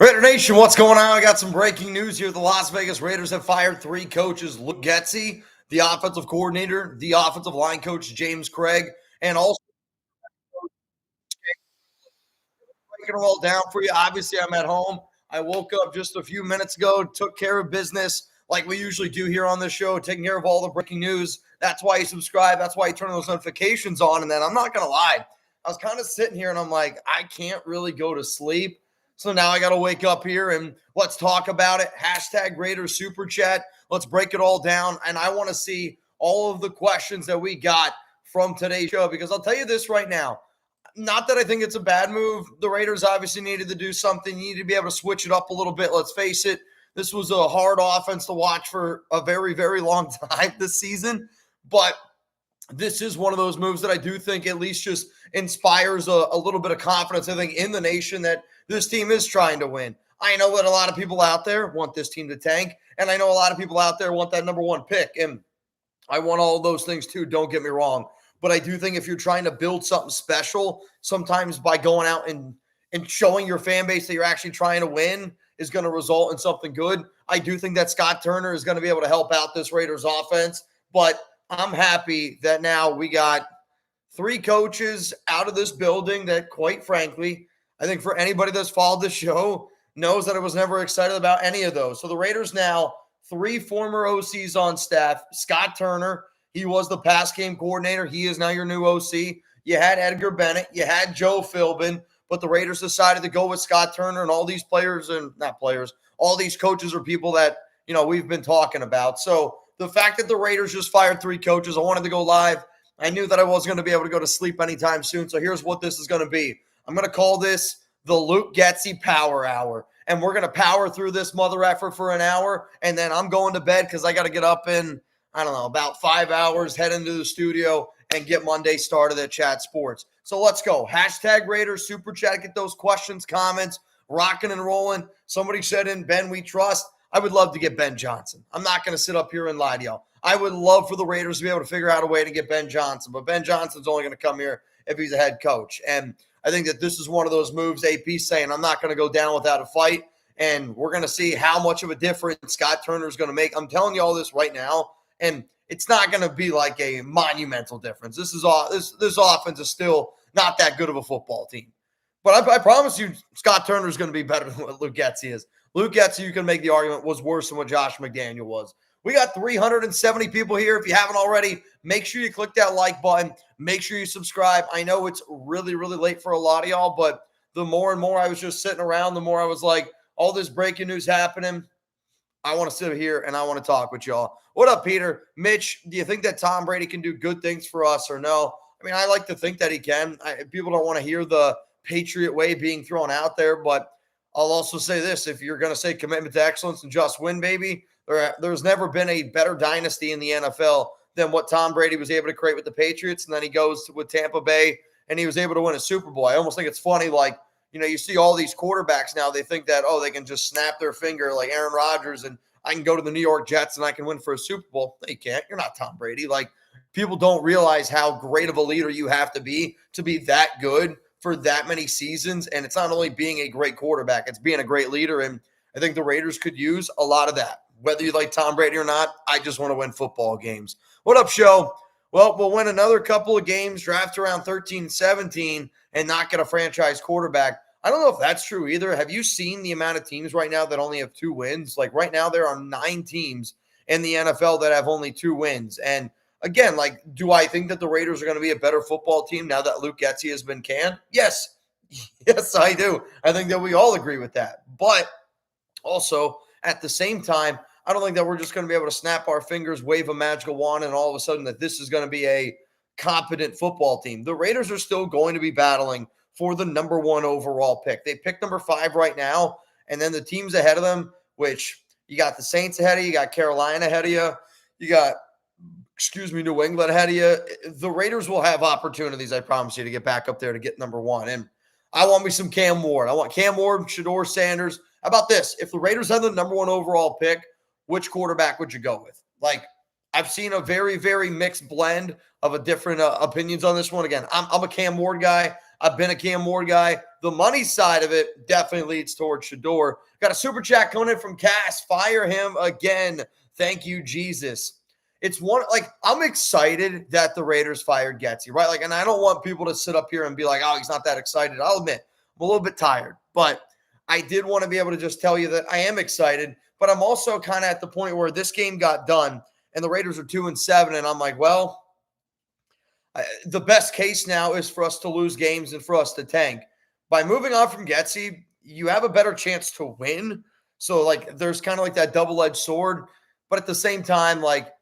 Raider Nation, what's going on? I got some breaking news here. The Las Vegas Raiders have fired 3 coaches. Luke Getsy, the offensive coordinator, the offensive line coach, James Cregg, and also breaking it all down for you. Obviously, I'm at home. I woke up just a few minutes ago, took care of business like we usually do here on this show, taking care of all the breaking news. That's why you subscribe. That's why you turn those notifications on. And then I'm not going to lie, I was kind of sitting here and I'm like, I can't really go to sleep. So now I got to wake up here and let's talk about it. Hashtag Raiders Super Chat. Let's break it all down. And I want to see all of the questions that we got from today's show, because I'll tell you this right now. Not that I think it's a bad move. The Raiders obviously needed to do something. You need to be able to switch it up a little bit. Let's face it. This was a hard offense to watch for a very, very long time this season. But this is one of those moves that I do think at least just inspires a little bit of confidence, I think, in the nation that this team is trying to win. I know that a lot of people out there want this team to tank, and I know a lot of people out there want that number 1 pick, and I want all those things too, don't get me wrong. But I do think if you're trying to build something special, sometimes by going out and showing your fan base that you're actually trying to win is going to result in something good. I do think that Scott Turner is going to be able to help out this Raiders offense, but I'm happy that now we got 3 coaches out of this building that, quite frankly, I think for anybody that's followed the show knows that I was never excited about any of those. So the Raiders now, 3 former OCs on staff. Scott Turner, he was the pass game coordinator. He is now your new OC. You had Edgar Bennett. You had Joe Philbin. But the Raiders decided to go with Scott Turner, and all these players, and not players, all these coaches are people that, we've been talking about. So the fact that the Raiders just fired 3 coaches, I wanted to go live. I knew that I wasn't going to be able to go to sleep anytime soon. So here's what this is going to be. I'm going to call this the Luke Getsy Power Hour. And we're going to power through this mother effort for an hour. And then I'm going to bed because I got to get up in, about 5 hours, head into the studio and get Monday started at Chat Sports. So let's go. Hashtag Raiders Super Chat. Get those questions, comments, rocking and rolling. Somebody said in Ben We Trust. I would love to get Ben Johnson. I'm not going to sit up here and lie to y'all. I would love for the Raiders to be able to figure out a way to get Ben Johnson. But Ben Johnson's only going to come here if he's a head coach. And I think that this is one of those moves AP's saying, I'm not going to go down without a fight. And we're going to see how much of a difference Scott Turner is going to make. I'm telling you all this right now. And it's not going to be like a monumental difference. This offense is still not that good of a football team. But I promise you, Scott Turner is going to be better than what Luke Getsy is. Luke Getsy, you can make the argument, was worse than what Josh McDaniel was. We got 370 people here. If you haven't already, make sure you click that like button. Make sure you subscribe. I know it's really, really late for a lot of y'all, but the more and more I was just sitting around, the more I was like, all this breaking news happening. I want to sit here and I want to talk with y'all. What up, Peter? Mitch, do you think that Tom Brady can do good things for us or no? I mean, I like to think that he can. People don't want to hear the Patriot way being thrown out there, but I'll also say this. If you're going to say commitment to excellence and just win, baby, there's never been a better dynasty in the NFL than what Tom Brady was able to create with the Patriots. And then he goes with Tampa Bay and he was able to win a Super Bowl. I almost think it's funny, like, you see all these quarterbacks now, they think that, they can just snap their finger like Aaron Rodgers and I can go to the New York Jets and I can win for a Super Bowl. No, you can't. You're not Tom Brady. Like, people don't realize how great of a leader you have to be that good for that many seasons. And it's not only being a great quarterback, it's being a great leader. And I think the Raiders could use a lot of that. Whether you like Tom Brady or not, I just want to win football games. What up, show? Well, we'll win another couple of games, draft around 13, 17, and not get a franchise quarterback. I don't know if that's true either. Have you seen the amount of teams right now that only have 2 wins? Like right now, there are 9 teams in the NFL that have only 2 wins. And again, like, do I think that the Raiders are going to be a better football team now that Luke Getsy has been canned? Yes. Yes, I do. I think that we all agree with that. But also, at the same time, I don't think that we're just going to be able to snap our fingers, wave a magical wand, and all of a sudden that this is going to be a competent football team. The Raiders are still going to be battling for the number 1 overall pick. They picked number 5 right now, and then the teams ahead of them, which you got the Saints ahead of you, you got Carolina ahead of you, you got, New England ahead of you. The Raiders will have opportunities, I promise you, to get back up there to get number 1. And I want me some Cam Ward. I want Cam Ward, Shedeur Sanders. How about this? If the Raiders had the number 1 overall pick, which quarterback would you go with? Like, I've seen a very, very mixed blend of a different opinions on this one. Again, I'm a Cam Ward guy. I've been a Cam Ward guy. the money side of it definitely leads towards Shador. Got a super chat coming in from Cass. Fire him again. Thank you, Jesus. It's one, like, I'm excited that the Raiders fired Getsy, right? Like, and I don't want people to sit up here and be like, oh, he's not that excited. I'll admit, I'm a little bit tired, but I did want to be able to just tell you that I am excited, but I'm also kind of at the point where this game got done and the Raiders are 2-7. And I'm like, well, the best case now is for us to lose games and for us to tank. By moving on from Getsy, you have a better chance to win. So, like, there's kind of like that double-edged sword. But at the same time, like,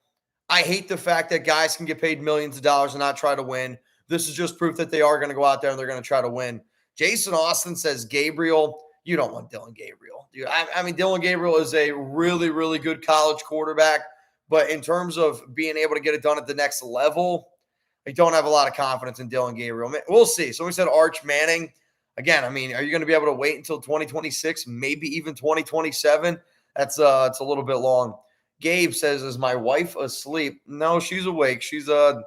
I hate the fact that guys can get paid millions of dollars and not try to win. This is just proof that they are going to go out there and they're going to try to win. Jason Austin says, Gabriel, you don't want Dylan Gabriel. Dude, I mean, Dylan Gabriel is a really, really good college quarterback. But in terms of being able to get it done at the next level, I don't have a lot of confidence in Dylan Gabriel. We'll see. Somebody said Arch Manning. Again, I mean, are you going to be able to wait until 2026, maybe even 2027? It's a little bit long. Gabe says, is my wife asleep? No, she's awake. She's a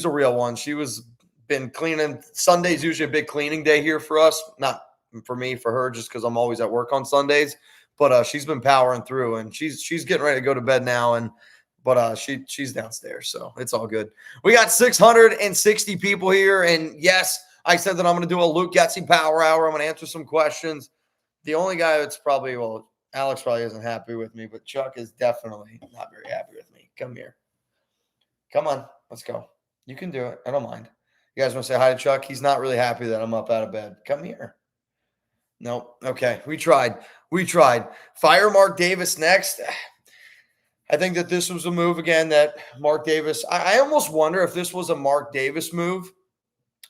real one. She was been cleaning. Sunday's usually a big cleaning day here for us. Not for me, for her, just because I'm always at work on Sundays. But she's been powering through, and she's getting ready to go to bed now. But she's downstairs, so it's all good. We got 660 people here, and yes, I said that I'm going to do a Luke Getsy Power Hour. I'm going to answer some questions. The only guy that's probably, well, Alex probably isn't happy with me, but Chuck is definitely not very happy with me. Come here. Come on. Let's go. You can do it. I don't mind. You guys want to say hi to Chuck? He's not really happy that I'm up out of bed. Come here. Nope. Okay. We tried. Fire Mark Davis next. I think that this was a move again that Mark Davis, I almost wonder if this was a Mark Davis move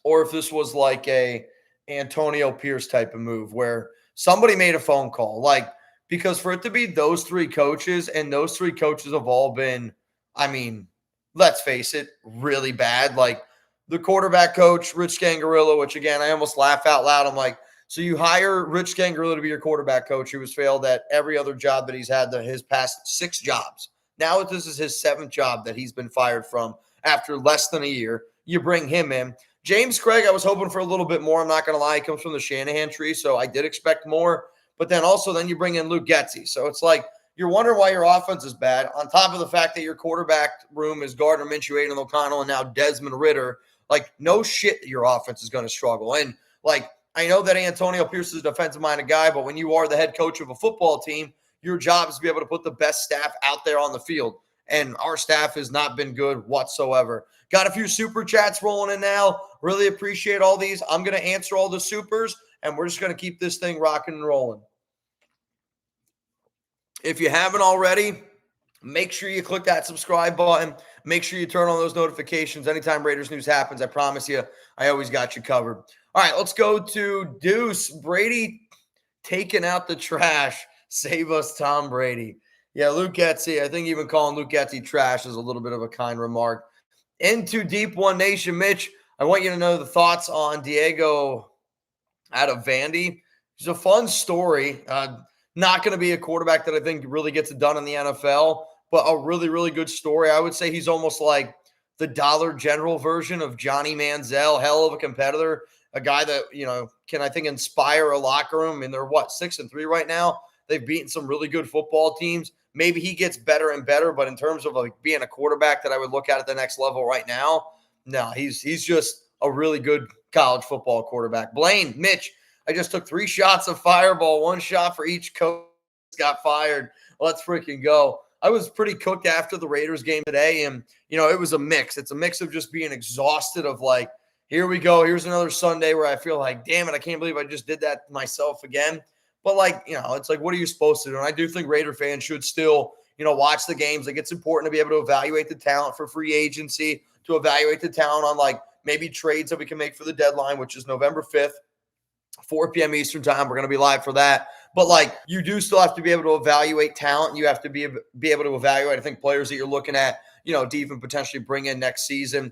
or if this was like a Antonio Pierce type of move where somebody made a phone call. Like, because for it to be those three coaches, and those three coaches have all been, I mean, let's face it, really bad. Like the quarterback coach, Rich Scangarello, which again, I almost laugh out loud. I'm like, so you hire Rich Scangarello to be your quarterback coach who has failed at every other job that he's had his past 6 jobs. Now this is his 7th job that he's been fired from after less than a year. You bring him in. James Cregg, I was hoping for a little bit more. I'm not going to lie. He comes from the Shanahan tree, so I did expect more. But then you bring in Luke Getsy. So it's like you're wondering why your offense is bad, on top of the fact that your quarterback room is Gardner Minshew, Aidan O'Connell, and now Desmond Ridder. Like, no shit that your offense is going to struggle. And, like, I know that Antonio Pierce is a defensive-minded guy, but when you are the head coach of a football team, your job is to be able to put the best staff out there on the field. And our staff has not been good whatsoever. Got a few super chats rolling in now. Really appreciate all these. I'm going to answer all the supers, and we're just going to keep this thing rocking and rolling. If you haven't already, make sure you click that subscribe button. Make sure you turn on those notifications. Anytime Raiders news happens, I promise you, I always got you covered. All right, let's go to Deuce. Brady taking out the trash. Save us, Tom Brady. Yeah, Luke Getsy. I think even calling Luke Getsy trash is a little bit of a kind remark. Into Deep One Nation, Mitch, I want you to know the thoughts on Diego out of Vandy. It's a fun story. Not going to be a quarterback that I think really gets it done in the NFL, but a really, really good story. I would say he's almost like the Dollar General version of Johnny Manziel, hell of a competitor, a guy that, can, I think, inspire a locker room. And they're, 6-3 right now? They've beaten some really good football teams. Maybe he gets better and better, but in terms of like being a quarterback that I would look at the next level right now, no, he's just a really good college football quarterback. Blaine, Mitch, I just took 3 shots of Fireball, 1 shot for each coach. Got fired. Let's freaking go. I was pretty cooked after the Raiders game today, and, it was a mix. It's a mix of just being exhausted of like, here we go. Here's another Sunday where I feel like, damn it, I can't believe I just did that myself again. But, like, it's like, what are you supposed to do? And I do think Raider fans should still, watch the games. Like, it's important to be able to evaluate the talent for free agency, to evaluate the talent on, like, maybe trades that we can make for the deadline, which is November 5th, 4 p.m. Eastern time. We're going to be live for that. But, like, you do still have to be able to evaluate talent. You have to be able to evaluate, I think, players that you're looking at, to even potentially bring in next season.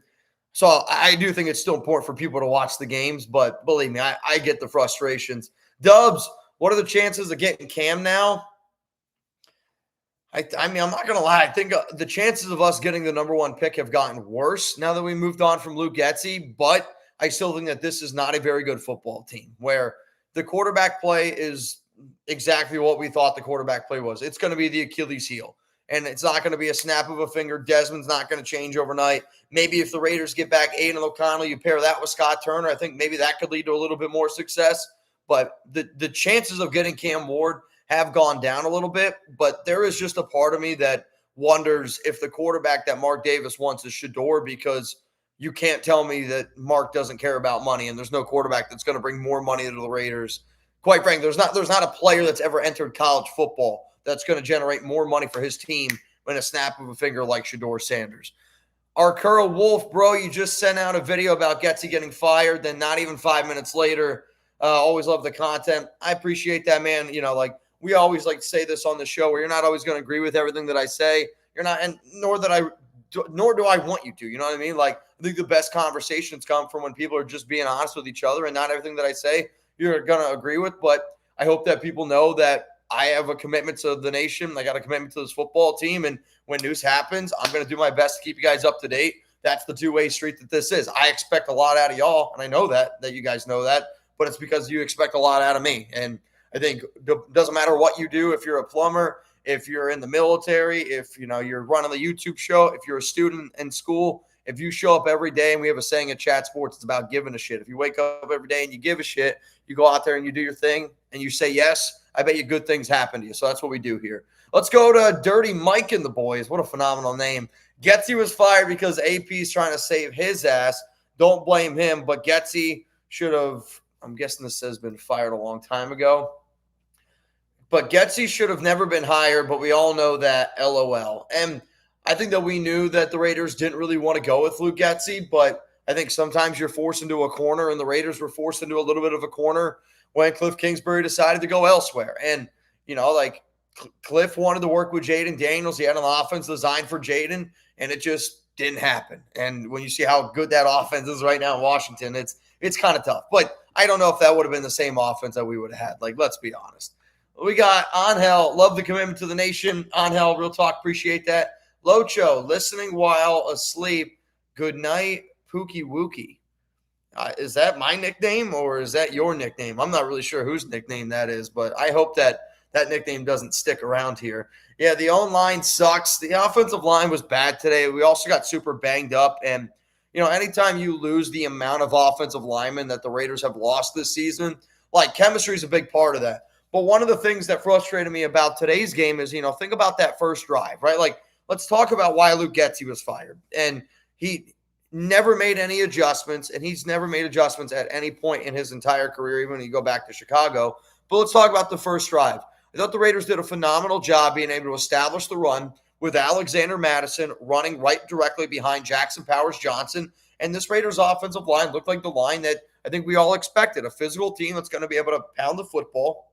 So I do think it's still important for people to watch the games. But believe me, I get the frustrations. Dubs, what are the chances of getting Cam now? I mean, I'm not going to lie. I think the chances of us getting the number 1 pick have gotten worse now that we moved on from Luke Getsy. But I still think that this is not a very good football team where the quarterback play is exactly what we thought the quarterback play was. It's going to be the Achilles heel, and it's not going to be a snap of a finger. Desmond's not going to change overnight. Maybe if the Raiders get back Aidan O'Connell, you pair that with Scott Turner, I think maybe that could lead to a little bit more success. But the chances of getting Cam Ward have gone down a little bit. But there is just a part of me that wonders if the quarterback that Mark Davis wants is Shedeur, because you can't tell me that Mark doesn't care about money, and there's no quarterback that's going to bring more money to the Raiders. Quite frankly, there's not a player that's ever entered college football that's going to generate more money for his team than a snap of a finger like Shedeur Sanders. Arcura Wolf, bro, you just sent out a video about Getsy getting fired. Then not even 5 minutes later, always love the content. I appreciate that, man. Like we always like to say this on the show, where you're not always going to agree with everything that I say. You're not, and nor do I want you to. You know what I mean? Like I think the best conversations come from when people are just being honest with each other, and not everything that I say you're going to agree with. But I hope that people know that I have a commitment to the nation. I got a commitment to this football team. And when news happens, I'm going to do my best to keep you guys up to date. That's the two-way street that this is. I expect a lot out of y'all, and I know that you guys know that, but it's because you expect a lot out of me. And I think it doesn't matter what you do, if you're a plumber, if you're in the military, if you're running the YouTube show, if you're a student in school, if you show up every day, and we have a saying at Chat Sports, it's about giving a shit. If you wake up every day and you give a shit, you go out there and you do your thing and you say yes, I bet you good things happen to you. So that's what we do here. Let's go to Dirty Mike and the boys. What a phenomenal name. Getsy was fired because AP's trying to save his ass. Don't blame him, but Getsy should have, I'm guessing this has been fired a long time ago. But Getsy should have never been hired, but we all know that, LOL. And I think that we knew that the Raiders didn't really want to go with Luke Getsy, but I think sometimes you're forced into a corner, and the Raiders were forced into a little bit of a corner when Cliff Kingsbury decided to go elsewhere. And, Cliff wanted to work with Jaden Daniels. He had an offense designed for Jaden, and it just didn't happen. And when you see how good that offense is right now in Washington, it's kind of tough. But I don't know if that would have been the same offense that we would have had. Like, let's be honest. We got Angel. Love the commitment to the nation. Angel, real talk. Appreciate that. Locho, listening while asleep. Good night, Pookie Wookie. Is that my nickname or is that your nickname? I'm not really sure whose nickname that is, but I hope that nickname doesn't stick around here. Yeah, the O-line sucks. The offensive line was bad today. We also got super banged up. And, anytime you lose the amount of offensive linemen that the Raiders have lost this season, like chemistry is a big part of that. But one of the things that frustrated me about today's game is, think about that first drive, right? Like, let's talk about why Luke Getsy was fired. And he never made any adjustments, and he's never made adjustments at any point in his entire career, even when you go back to Chicago. But let's talk about the first drive. I thought the Raiders did a phenomenal job being able to establish the run with Alexander Mattison running right directly behind Jackson Powers-Johnson. And this Raiders offensive line looked like the line that I think we all expected, a physical team that's going to be able to pound the football.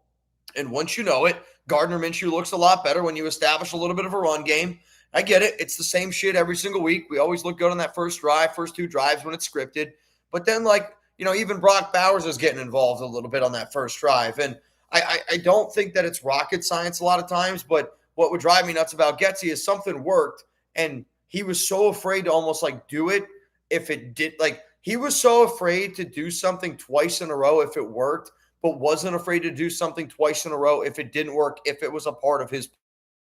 And once you know it, Gardner Minshew looks a lot better when you establish a little bit of a run game. I get it. It's the same shit every single week. We always look good on that first drive, first two drives when it's scripted. But then, even Brock Bowers is getting involved a little bit on that first drive. And I don't think that it's rocket science a lot of times, but what would drive me nuts about Getsy is something worked, and he was so afraid to almost do it if it did. He was so afraid to do something twice in a row if it worked, but wasn't afraid to do something twice in a row if it didn't work, if it was a part of his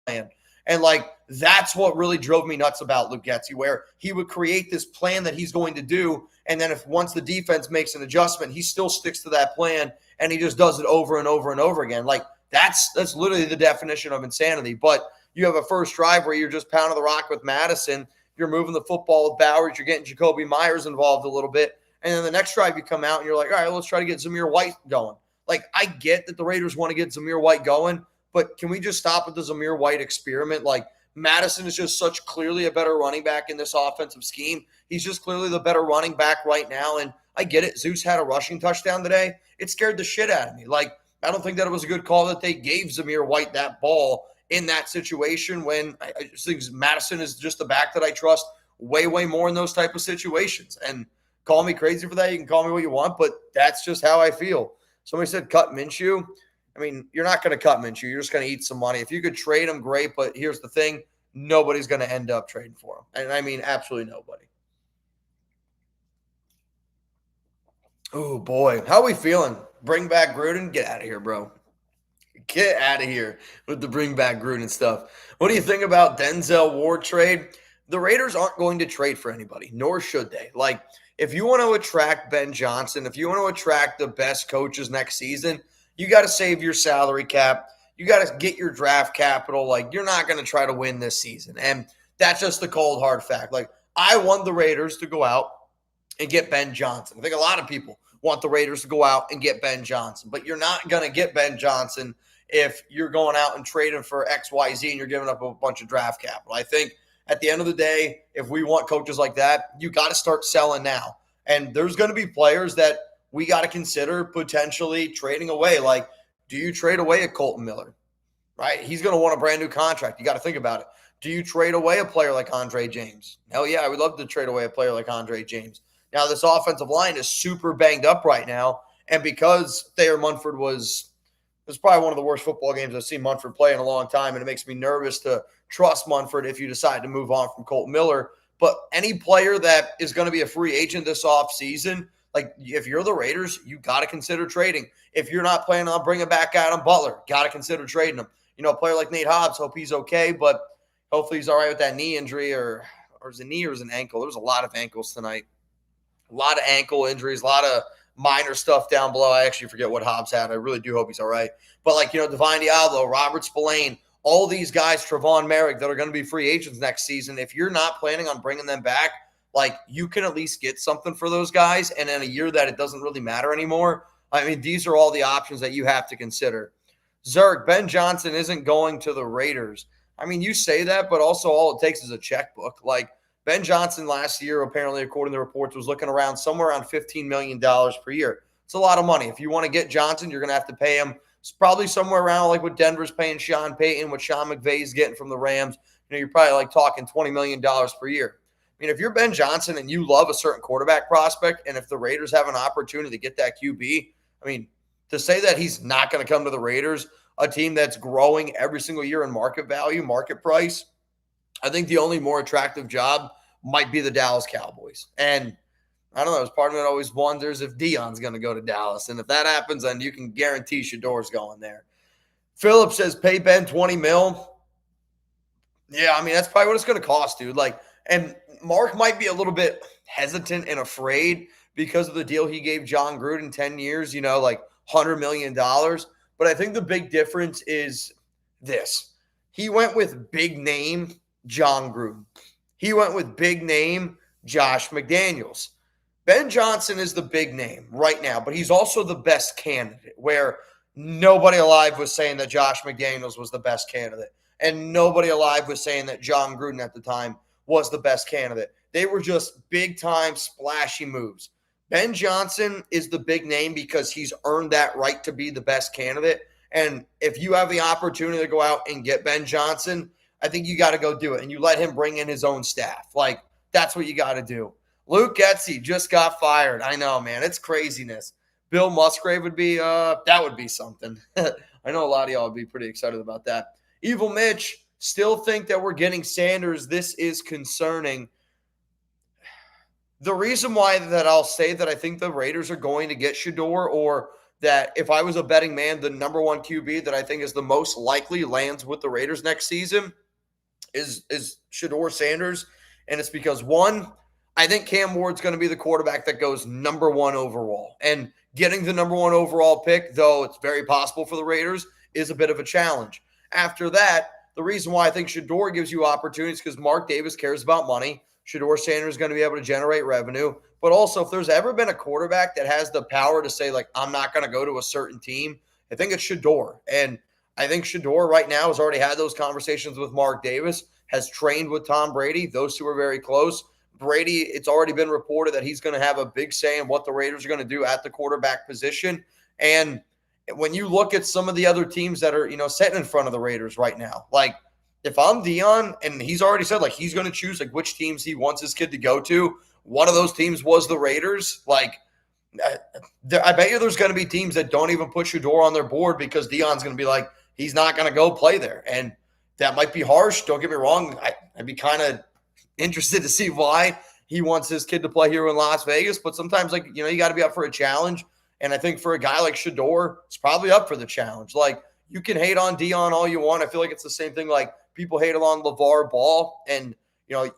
plan. And that's what really drove me nuts about Luke Getsy, where he would create this plan that he's going to do. And then if once the defense makes an adjustment, he still sticks to that plan and he just does it over and over and over again. That's literally the definition of insanity. But you have a first drive where you're just pounding the rock with Madison. You're moving the football with Bowers. You're getting Jacoby Myers involved a little bit. And then the next drive you come out and you're like, all right, let's try to get Zamir White going. I get that the Raiders want to get Zamir White going, but can we just stop with the Zamir White experiment? Madison is just such clearly a better running back in this offensive scheme. He's just clearly the better running back right now. And I get it. Zeus had a rushing touchdown today. It scared the shit out of me. I don't think that it was a good call that they gave Zamir White that ball in that situation when I just think Madison is just the back that I trust way, way more in those type of situations. And call me crazy for that. You can call me what you want, but that's just how I feel. Somebody said cut Minshew. I mean, you're not going to cut Minshew. You're just going to eat some money. If you could trade him, great. But here's the thing. Nobody's going to end up trading for him. And I mean, absolutely nobody. Oh, boy. How are we feeling? Bring back Gruden? Get out of here, bro. Get out of here with the bring back Gruden stuff. What do you think about Denzel Ward trade? The Raiders aren't going to trade for anybody, nor should they. Like, if you want to attract Ben Johnson, if you want to attract the best coaches next season, you got to save your salary cap. You got to get your draft capital. Like, you're not going to try to win this season. And that's just the cold, hard fact. Like, I want the Raiders to go out and get Ben Johnson. I think a lot of people want the Raiders to go out and get Ben Johnson, but you're not going to get Ben Johnson if you're going out and trading for XYZ and you're giving up a bunch of draft capital. I think at the end of the day, if we want coaches like that, you got to start selling now. And there's going to be players that we got to consider potentially trading away. Like, do you trade away a Colton Miller? Right? He's going to want a brand new contract. You got to think about it. Do you trade away a player like Andre James? Hell yeah, I would love to trade away a player like Andre James. Now, this offensive line is super banged up right now. And because Thayer Munford was probably one of the worst football games I've seen Munford play in a long time, and it makes me nervous to trust Munford if you decide to move on from Colton Miller. But any player that is going to be a free agent this offseason, like if you're the Raiders, you got to consider trading. If you're not planning on bringing back Adam Butler, got to consider trading him. You know, a player like Nate Hobbs, hope he's okay, but hopefully he's all right with that knee injury, or is it a knee or is it an ankle? There was a lot of ankles tonight. A lot of ankle injuries, a lot of minor stuff down below. I actually forget what Hobbs had. I really do hope he's all right. But like, you know, Divine Diablo, Robert Spillane, all these guys, Trevon Merrick, that are going to be free agents next season. If you're not planning on bringing them back, like you can at least get something for those guys. And in a year that it doesn't really matter anymore, I mean, these are all the options that you have to consider. Zerk, Ben Johnson isn't going to the Raiders. I mean, you say that, but also all it takes is a checkbook. Like, Ben Johnson last year, apparently, according to reports, was looking around somewhere around $15 million per year. It's a lot of money. If you want to get Johnson, you're going to have to pay him. It's probably somewhere around like what Denver's paying Sean Payton, what Sean McVay's getting from the Rams. You know, you're probably like talking $20 million per year. I mean, if you're Ben Johnson and you love a certain quarterback prospect, and if the Raiders have an opportunity to get that QB, I mean, to say that he's not going to come to the Raiders, a team that's growing every single year in market value, market price, I think the only more attractive job might be the Dallas Cowboys. And I don't know, as part of it always wonders if Deion's going to go to Dallas. And if that happens, then you can guarantee Shador's going there. Philip says, pay Ben 20 mil. Yeah, I mean, that's probably what it's going to cost, dude. Like, and Mark might be a little bit hesitant and afraid because of the deal he gave Jon Gruden 10 years, you know, like $100 million. But I think the big difference is this. He went with big name Jon Gruden. He went with big name Josh McDaniels. Ben Johnson is the big name right now, but he's also the best candidate, where nobody alive was saying that Josh McDaniels was the best candidate. And nobody alive was saying that Jon Gruden at the time was the best candidate. They were just big-time, splashy moves. Ben Johnson is the big name because he's earned that right to be the best candidate. And if you have the opportunity to go out and get Ben Johnson, I think you got to go do it. And you let him bring in his own staff. Like, that's what you got to do. Luke Getsy just got fired. I know, man. It's craziness. Bill Musgrave would be, that would be something. I know a lot of y'all would be pretty excited about that. Evil Mitch, still think that we're getting Sanders. This is concerning. The reason why that I'll say that I think the Raiders are going to get Shador, or that if I was a betting man, the number one QB that I think is the most likely lands with the Raiders next season is Shador Sanders. And it's because, one, I think Cam Ward's going to be the quarterback that goes number one overall. And getting the number one overall pick, though it's very possible for the Raiders, is a bit of a challenge. After that, the reason why I think Shador gives you opportunities is because Mark Davis cares about money. Shador Sanders is going to be able to generate revenue. But also, if there's ever been a quarterback that has the power to say, like, I'm not going to go to a certain team, I think it's Shador. And I think Shador right now has already had those conversations with Mark Davis, has trained with Tom Brady. Those two are very close. Brady, it's already been reported that he's going to have a big say in what the Raiders are going to do at the quarterback position. And when you look at some of the other teams that are, you know, sitting in front of the Raiders right now, like, if I'm Deion, and he's already said, like, he's going to choose, like, which teams he wants his kid to go to, one of those teams was the Raiders. Like, I bet you there's going to be teams that don't even put Shador on their board because Deion's going to be like, he's not going to go play there. And that might be harsh. Don't get me wrong. I'd be kind of interested to see why. he wants his kid to play here in Las Vegas, but sometimes, like, you got to be up for a challenge. And I think for a guy like Shedeur, it's probably up for the challenge. Like, you can hate on Deion all you want. I feel like it's the same thing. Like, people hate on LeVar Ball, and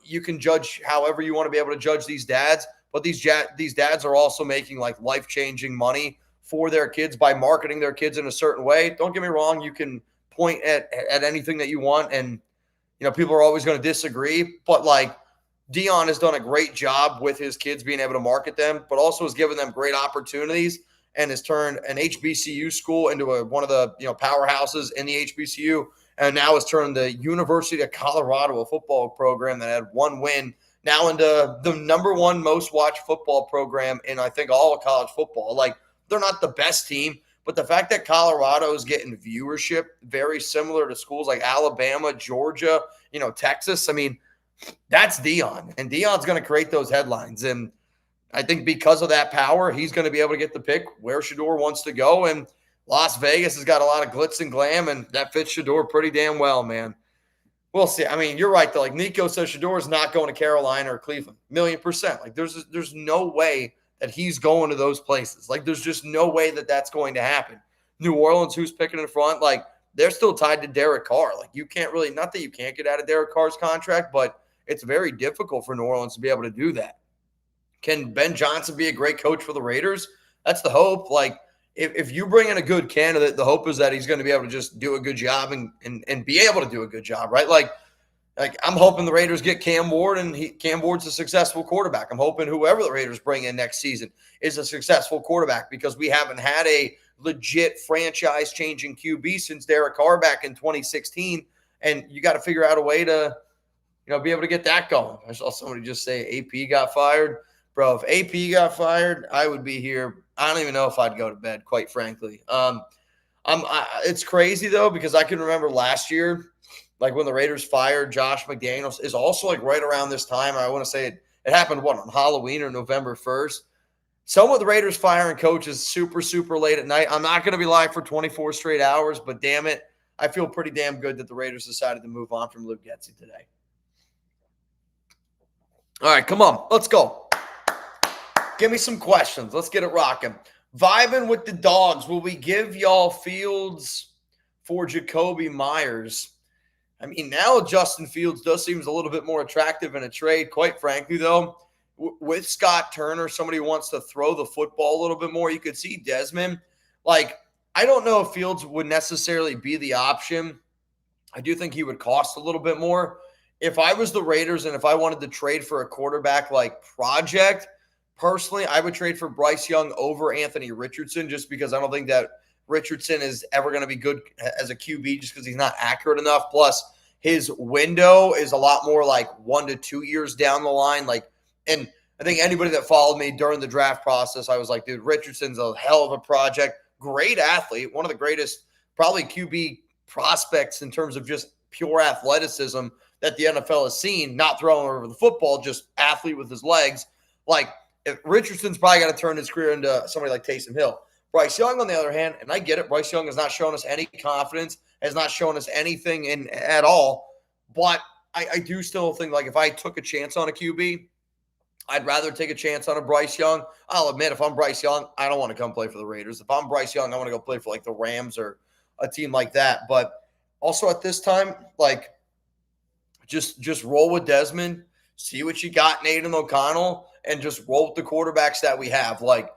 you can judge however you want to be able to judge these dads. But these dads are also making like life-changing money for their kids by marketing their kids in a certain way. Don't get me wrong; you can point at anything that you want, and people are always going to disagree. But like, Deion has done a great job with his kids being able to market them, but also has given them great opportunities and has turned an HBCU school into one of the powerhouses in the HBCU, and now has turned the University of Colorado, a football program that had one win, now into the number one most watched football program in, I think, all of college football. Like, they're not the best team, but the fact that Colorado is getting viewership very similar to schools like Alabama, Georgia, Texas, I mean, that's Deion. And Deion's going to create those headlines. And I think because of that power, he's going to be able to get the pick where Shedeur wants to go. And Las Vegas has got a lot of glitz and glam, and that fits Shedeur pretty damn well, man. We'll see. I mean, you're right, though. Like, Nico says Shedeur is not going to Carolina or Cleveland. 1,000,000%. Like, there's no way that he's going to those places. Like, there's just no way that that's going to happen. New Orleans, who's picking in front? Like, they're still tied to Derek Carr. Like, you can't really – not that you can't get out of Derek Carr's contract, but it's very difficult for New Orleans to be able to do that. Can Ben Johnson be a great coach for the Raiders? That's the hope. Like, if you bring in a good candidate, the hope is that he's going to be able to just do a good job and be able to do a good job, right? Like I'm hoping the Raiders get Cam Ward, and Cam Ward's a successful quarterback. I'm hoping whoever the Raiders bring in next season is a successful quarterback, because we haven't had a legit franchise-changing QB since Derek Carr back in 2016, and you got to figure out a way to be able to get that going. I saw somebody just say AP got fired. Bro, if AP got fired, I would be here. I don't even know if I'd go to bed, quite frankly. It's crazy, though, because I can remember last year, like when the Raiders fired Josh McDaniels, is also like right around this time. I want to say it happened, on Halloween or November 1st. Some of the Raiders firing coaches super, super late at night. I'm not going to be live for 24 straight hours, but damn it, I feel pretty damn good that the Raiders decided to move on from Luke Getsy today. All right, come on. Let's go. Give me some questions. Let's get it rocking. Vibing with the dogs. Will we give y'all Fields for Jacoby Myers? I mean, now Justin Fields does seem a little bit more attractive in a trade. Quite frankly, though, with Scott Turner, somebody who wants to throw the football a little bit more. You could see Desmond. Like, I don't know if Fields would necessarily be the option. I do think he would cost a little bit more. If I was the Raiders and if I wanted to trade for a quarterback like project, personally, I would trade for Bryce Young over Anthony Richardson, just because I don't think that Richardson is ever going to be good as a QB, just because he's not accurate enough. Plus, his window is a lot more like 1 to 2 years down the line. And I think anybody that followed me during the draft process, I was like, dude, Richardson's a hell of a project. Great athlete. One of the greatest probably QB prospects in terms of just pure athleticism that the NFL has seen, not throwing over the football, just athlete with his legs. Like, if Richardson's probably got to turn his career into somebody like Taysom Hill. Bryce Young, on the other hand, and I get it, Bryce Young has not shown us any confidence, has not shown us anything at all. But I do still think, like, if I took a chance on a QB, I'd rather take a chance on a Bryce Young. I'll admit, if I'm Bryce Young, I don't want to come play for the Raiders. If I'm Bryce Young, I want to go play for, like, the Rams or a team like that. But also at this time, like, just roll with Desmond, see what you got in Aidan O'Connell, and just roll with the quarterbacks that we have. Like,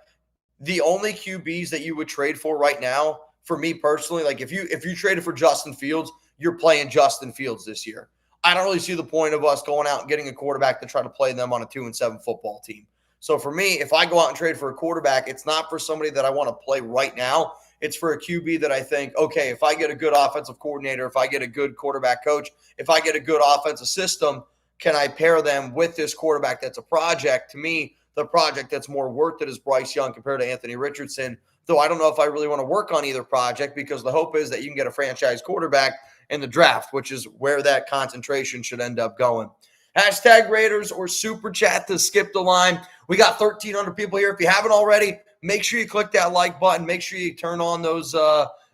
the only QBs that you would trade for right now, for me personally, like if you traded for Justin Fields, you're playing Justin Fields this year. I don't really see the point of us going out and getting a quarterback to try to play them on a 2-7 football team. So for me, if I go out and trade for a quarterback, it's not for somebody that I want to play right now. It's for a QB that I think, okay, if I get a good offensive coordinator, if I get a good quarterback coach, if I get a good offensive system, can I pair them with this quarterback that's a project? To me, the project that's more worth it is Bryce Young compared to Anthony Richardson, though I don't know if I really want to work on either project, because the hope is that you can get a franchise quarterback in the draft, which is where that concentration should end up going. Hashtag Raiders or Super Chat to skip the line. We got 1,300 people here. If you haven't already, make sure you click that like button. Make sure you turn on those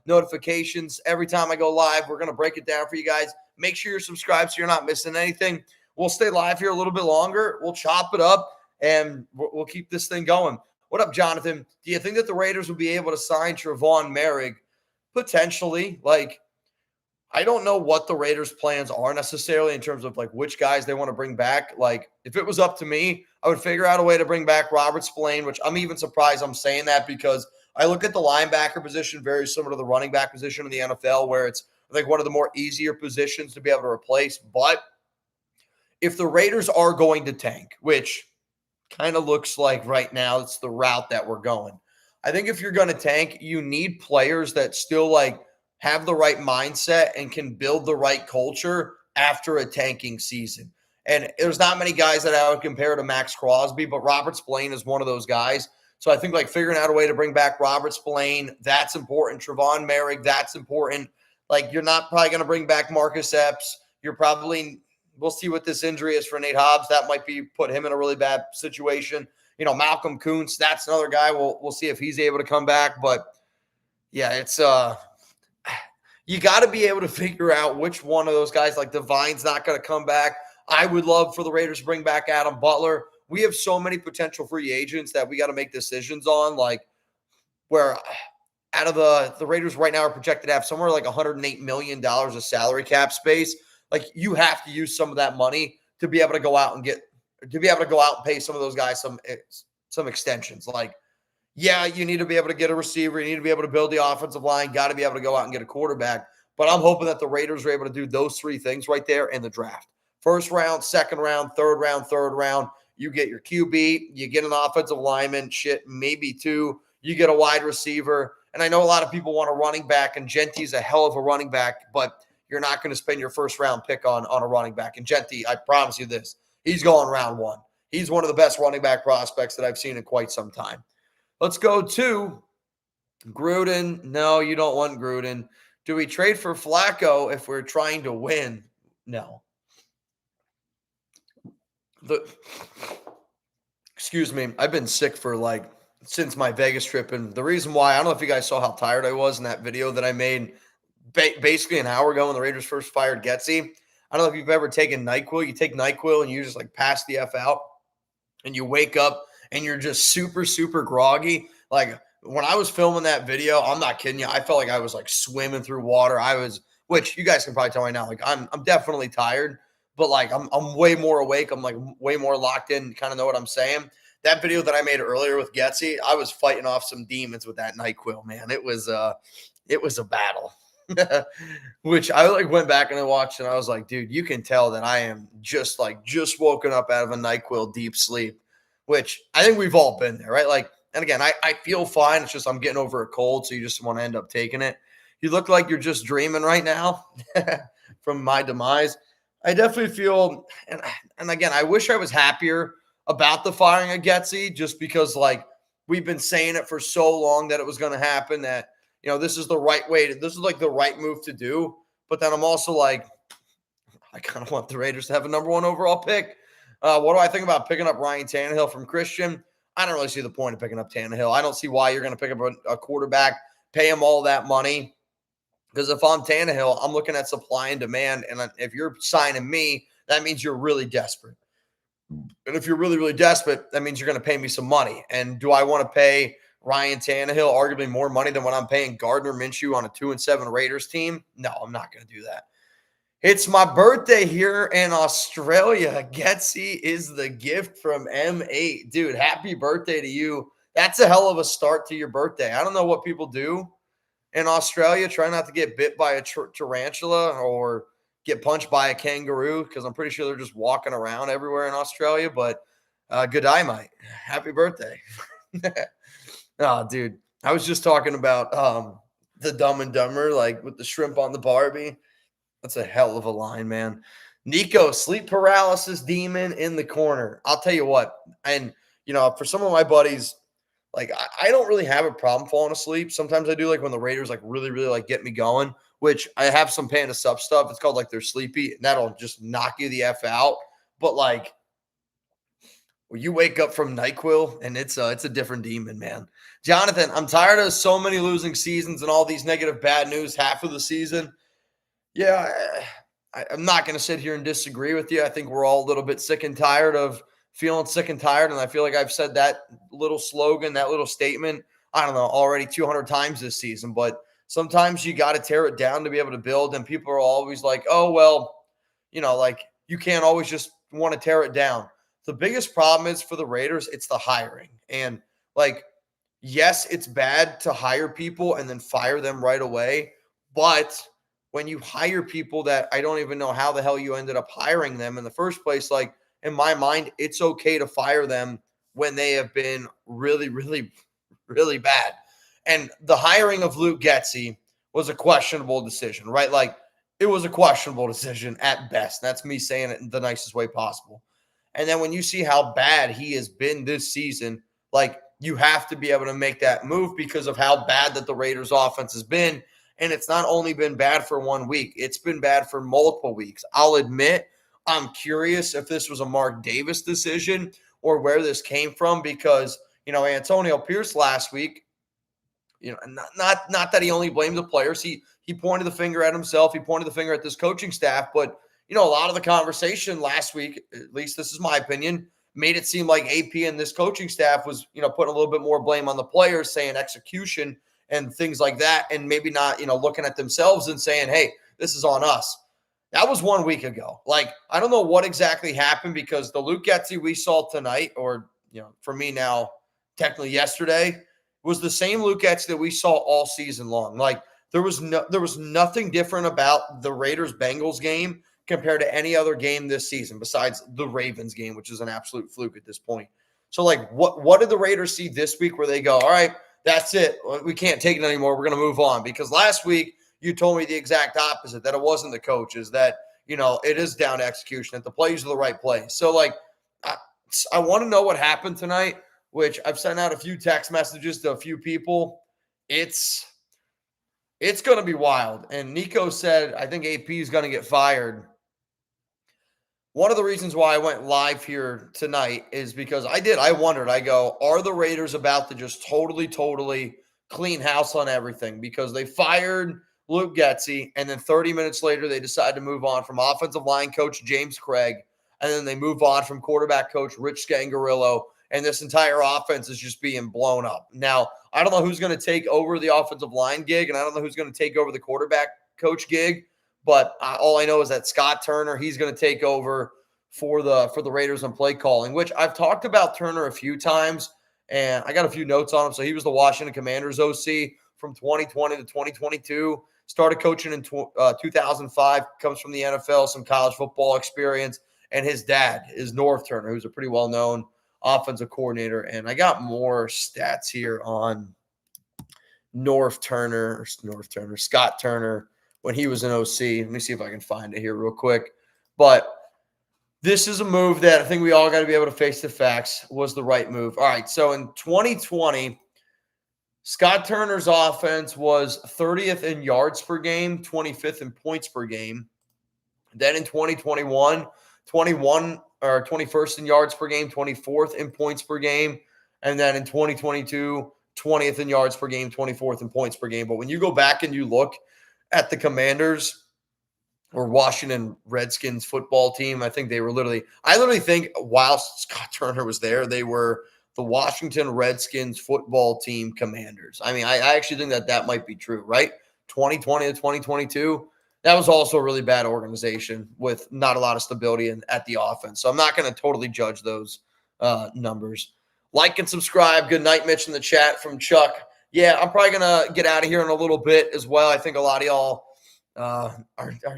notifications. Every time I go live, we're going to break it down for you guys. Make sure you're subscribed so you're not missing anything. we'll stay live here a little bit longer. We'll chop it up, and we'll keep this thing going. What up, Jonathan? Do you think that the Raiders will be able to sign Trevon Merrick? Potentially. Like, I don't know what the Raiders' plans are necessarily in terms of like which guys they want to bring back. Like, if it was up to me, I would figure out a way to bring back Robert Spillane, which I'm even surprised I'm saying that because I look at the linebacker position very similar to the running back position in the NFL, where it's like one of the more easier positions to be able to replace. But if the Raiders are going to tank, which kind of looks like right now it's the route that we're going, I think if you're going to tank, you need players that still like have the right mindset and can build the right culture after a tanking season. And there's not many guys that I would compare to Max Crosby, but Robert Spillane is one of those guys. So I think like figuring out a way to bring back Robert Spillane, that's important. Trevon Merrick, that's important. Like, you're not probably going to bring back Marcus Epps. We'll see what this injury is for Nate Hobbs. That might be put him in a really bad situation. Malcolm Kuntz, that's another guy. We'll see if he's able to come back. But yeah, it's you got to be able to figure out which one of those guys, like Divine's not going to come back. I would love for the Raiders to bring back Adam Butler. We have so many potential free agents that we got to make decisions on, like where out of the Raiders right now are projected to have somewhere like $108 million of salary cap space. Like, you have to use some of that money to be able to go out and pay some of those guys some extensions. Like, yeah, you need to be able to get a receiver. You need to be able to build the offensive line. Got to be able to go out and get a quarterback. But I'm hoping that the Raiders are able to do those three things right there in the draft. First round, second round, third round. You get your QB. You get an offensive lineman. Maybe two. You get a wide receiver. And I know a lot of people want a running back, and Genty's a hell of a running back, but you're not going to spend your first round pick on a running back. And Genty, I promise you this, he's going round one. He's one of the best running back prospects that I've seen in quite some time. Let's go to Gruden. No, you don't want Gruden. Do we trade for Flacco if we're trying to win? No. Excuse me. I've been sick for since my Vegas trip. And the reason why, I don't know if you guys saw how tired I was in that video that I made basically an hour ago when the Raiders first fired Getsy. I don't know if you've ever taken NightQuil. You take NightQuil and you just pass the F out and you wake up and you're just super, super groggy. Like, when I was filming that video, I'm not kidding you, I felt like I was swimming through water. Which you guys can probably tell right now, I'm definitely tired, but I'm way more awake. I'm way more locked in, kind of know what I'm saying. That video that I made earlier with Getsy, I was fighting off some demons with that NightQuil, man. It was a battle. Which I went back and I watched and I was like, dude, you can tell that I am just woken up out of a NightQuil deep sleep, which I think we've all been there, right? And again, I feel fine. It's just I'm getting over a cold, so you just want to end up taking it. You look like you're just dreaming right now from my demise. I definitely feel, and again, I wish I was happier about the firing of Getsy, just because we've been saying it for so long that it was going to happen, that this is the right way this is the right move to do. But then I'm also I kind of want the Raiders to have a number one overall pick. What do I think about picking up Ryan Tannehill from Christian? I don't really see the point of picking up Tannehill. I don't see why you're going to pick up a quarterback, pay him all that money. Because if I'm Tannehill, I'm looking at supply and demand. And if you're signing me, that means you're really desperate. And if you're really, really desperate, that means you're going to pay me some money. And do I want to pay Ryan Tannehill arguably more money than what I'm paying Gardner Minshew on a 2-7 Raiders team? No, I'm not going to do that. It's my birthday here in Australia. Getsy is the gift from M8. Dude, happy birthday to you. That's a hell of a start to your birthday. I don't know what people do in Australia. Try not to get bit by a tarantula or get punched by a kangaroo, because I'm pretty sure they're just walking around everywhere in Australia. But good day, mate. Happy birthday. Oh, dude. I was just talking about the Dumb and Dumber, with the shrimp on the Barbie. That's a hell of a line, man. Nico, sleep paralysis demon in the corner. I'll tell you what. And, for some of my buddies, I don't really have a problem falling asleep. Sometimes I do, when the Raiders, really, really, get me going, which I have some Panda Sup stuff. It's called, They're Sleepy, and that'll just knock you the F out. But, when you wake up from NightQuil, and it's a different demon, man. Jonathan, I'm tired of so many losing seasons and all these negative bad news half of the season. Yeah, I'm not going to sit here and disagree with you. I think we're all a little bit sick and tired of feeling sick and tired. And I feel like I've said that little slogan, that little statement, I don't know, already 200 times this season. But sometimes you got to tear it down to be able to build. And people are always like, oh, well, like you can't always just want to tear it down. The biggest problem is for the Raiders, it's the hiring. And like, yes, it's bad to hire people and then fire them right away. But when you hire people that I don't even know how the hell you ended up hiring them in the first place, like in my mind, it's okay to fire them when they have been really, really, really bad. And the hiring of Luke Getsy was a questionable decision, right? Like it was a questionable decision at best. That's me saying it in the nicest way possible. And then when you see how bad he has been this season, like you have to be able to make that move because of how bad that the Raiders offense has been. And it's not only been bad for 1 week, it's been bad for multiple weeks. I'll admit, I'm curious if this was a Mark Davis decision or where this came from because, Antonio Pierce last week, not that he only blamed the players. He pointed the finger at himself. He pointed the finger at this coaching staff. But, a lot of the conversation last week, at least this is my opinion, made it seem like AP and this coaching staff was, putting a little bit more blame on the players, saying execution and things like that, and maybe not, looking at themselves and saying, hey, this is on us. That was 1 week ago. Like, I don't know what exactly happened because the Luke Getsy we saw tonight, or, for me now, technically yesterday, was the same Luke Getsy that we saw all season long. Like, there was nothing different about the Raiders-Bengals game compared to any other game this season besides the Ravens game, which is an absolute fluke at this point. So, like, what did the Raiders see this week where they go, all right, that's it. We can't take it anymore. We're going to move on. Because last week you told me the exact opposite, that it wasn't the coaches, that, it is down to execution, that the plays are the right plays. So, like, I want to know what happened tonight, which I've sent out a few text messages to a few people. It's going to be wild. And Nico said, I think AP is going to get fired. One of the reasons why I went live here tonight is because I wondered, I go, are the Raiders about to just totally clean house on everything? Because they fired Luke Getsy, and then 30 minutes later, they decide to move on from offensive line coach James Cregg, and then they move on from quarterback coach Rich Scangarello, and this entire offense is just being blown up. Now, I don't know who's going to take over the offensive line gig, and I don't know who's going to take over the quarterback coach gig, but all I know is that Scott Turner, he's going to take over for the Raiders on play calling, which I've talked about Turner a few times, and I got a few notes on him. So he was the Washington Commanders OC from 2020 to 2022, started coaching in 2005, comes from the NFL, some college football experience, and his dad is North Turner, who's a pretty well-known offensive coordinator. And I got more stats here on Scott Turner, when he was an OC. Let me see if I can find it here real quick. But this is a move that I think we all got to be able to face the facts was the right move. All right, so in 2020, Scott Turner's offense was 30th in yards per game, 25th in points per game. Then in 2021, 21st in yards per game, 24th in points per game. And then in 2022, 20th in yards per game, 24th in points per game. But when you go back and you look at the Commanders or Washington Redskins football team, I literally think while Scott Turner was there, they were the Washington Redskins football team Commanders. I mean, I actually think that might be true, right? 2020 to 2022, that was also a really bad organization with not a lot of stability at the offense. So I'm not going to totally judge those numbers. Like and subscribe. Good night, Mitch, in the chat from Chuck. Yeah, I'm probably going to get out of here in a little bit as well. I think a lot of y'all are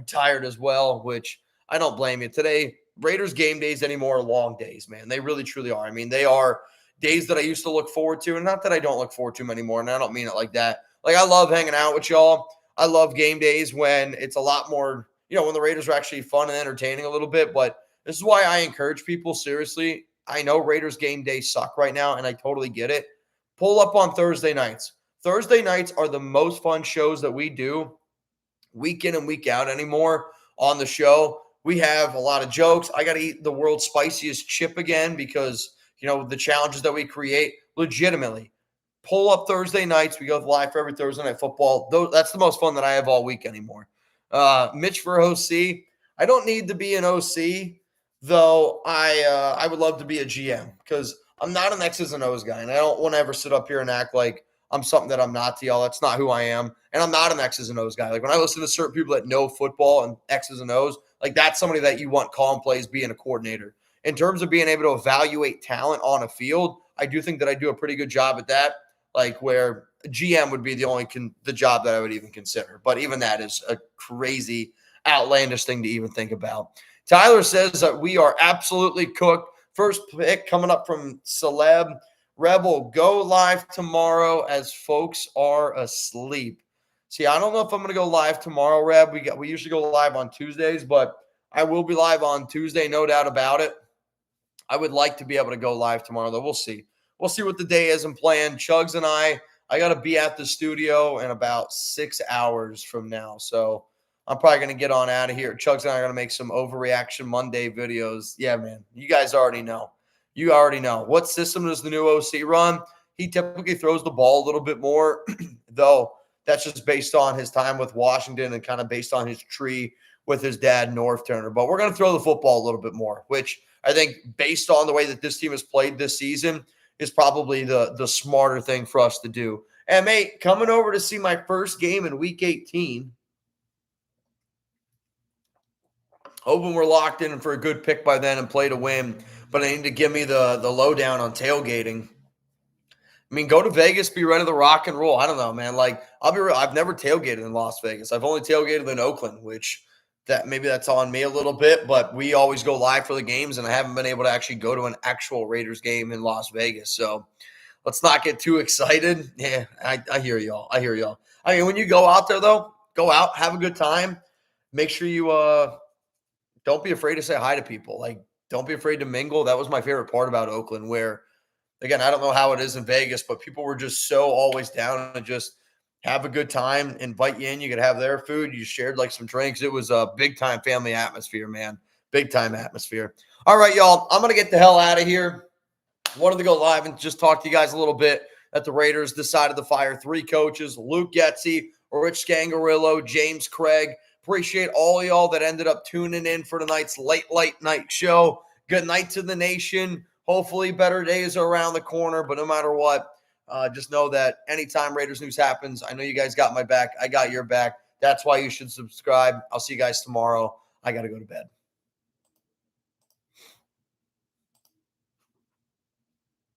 tired as well, which I don't blame you. Today, Raiders game days anymore are long days, man. They really, truly are. I mean, they are days that I used to look forward to, and not that I don't look forward to them anymore, and I don't mean it like that. Like, I love hanging out with y'all. I love game days when it's a lot more, when the Raiders are actually fun and entertaining a little bit. But this is why I encourage people, seriously. I know Raiders game days suck right now, and I totally get it. Pull up on Thursday nights. Thursday nights are the most fun shows that we do week in and week out anymore on the show. We have a lot of jokes. I got to eat the world's spiciest chip again because, the challenges that we create legitimately. Pull up Thursday nights. We go live for every Thursday Night Football. That's the most fun that I have all week anymore. Mitch for OC. I don't need to be an OC, though I would love to be a GM because I'm not an X's and O's guy, and I don't want to ever sit up here and act like I'm something that I'm not to y'all. That's not who I am, and I'm not an X's and O's guy. Like when I listen to certain people that know football and X's and O's, like that's somebody that you want calling plays being a coordinator. In terms of being able to evaluate talent on a field, I do think that I do a pretty good job at that. Like where GM would be the job that I would even consider, but even that is a crazy, outlandish thing to even think about. Tyler says that we are absolutely cooked. First pick coming up from Celeb Rebel. Go live tomorrow as folks are asleep. See, I don't know if I'm going to go live tomorrow, Reb. We usually go live on Tuesdays, but I will be live on Tuesday, no doubt about it. I would like to be able to go live tomorrow, though. We'll see. We'll see what the day is and plan. Chugs and I got to be at the studio in about 6 hours from now. So I'm probably going to get on out of here. Chugs and I are going to make some Overreaction Monday videos. Yeah, man. You guys already know. You already know. What system does the new OC run? He typically throws the ball a little bit more, though that's just based on his time with Washington and kind of based on his tree with his dad, North Turner. But we're going to throw the football a little bit more, which I think based on the way that this team has played this season is probably the smarter thing for us to do. And, mate, coming over to see my first game in Week 18, hoping we're locked in for a good pick by then and play to win. But I need to give me the lowdown on tailgating. I mean, go to Vegas, be ready to rock and roll. I don't know, man. Like, I'll be real. I've never tailgated in Las Vegas. I've only tailgated in Oakland, which maybe that's on me a little bit. But we always go live for the games, and I haven't been able to actually go to an actual Raiders game in Las Vegas. So let's not get too excited. Yeah, I hear y'all. I hear y'all. I mean, when you go out there, though, go out, have a good time. Make sure you don't be afraid to say hi to people. Like, don't be afraid to mingle. That was my favorite part about Oakland, where, again, I don't know how it is in Vegas, but people were just so always down to just have a good time, invite you in. You could have their food. You shared like some drinks. It was a big-time family atmosphere, man. Big-time atmosphere. All right, y'all, I'm going to get the hell out of here. Wanted to go live and just talk to you guys a little bit that the Raiders decided to fire 3 coaches, Luke Getsy, Rich Scangarello, James Cregg. Appreciate all y'all that ended up tuning in for tonight's late night show. Good night to the nation. Hopefully better days are around the corner, but no matter what, just know that anytime Raiders news happens, I know you guys got my back. I got your back. That's why you should subscribe. I'll see you guys tomorrow. I got to go to bed.